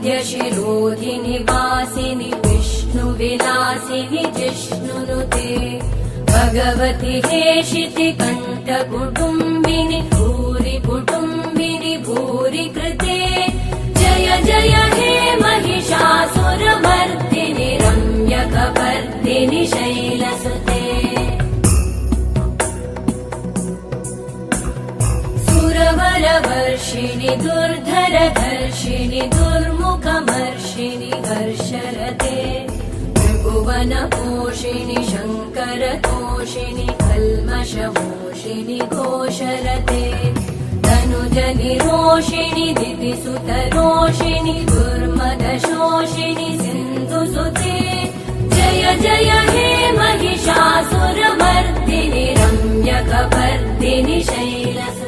श्रीवरविन्ध्यशिरोधिनि वासिनि विष्णुविलासिनि जिष्णुनुते भगवति हेशिति कण्ठकुटुम्बिनि भूरि कुटुम्बिनि भूरि कृते जय जय हे महिषासुरमर्दिनि रम्यकपर्दिनि शैलसुते सुरवरवर्षिणि दुर्धरधर्षिणि दुर्मुखमर्षिणि हर्षरते त्रिभुवनपोषिणि शङ्करतोषिणि कल्मषमोषिणि घोषरते तनुजनिरोषिणि दिविसुतरोषिणि दुर्मदशोषिणि सिन्धुसुते जय जय हे महिषासुरमर्दिनि रम्यकपर्दिनि शैलसुते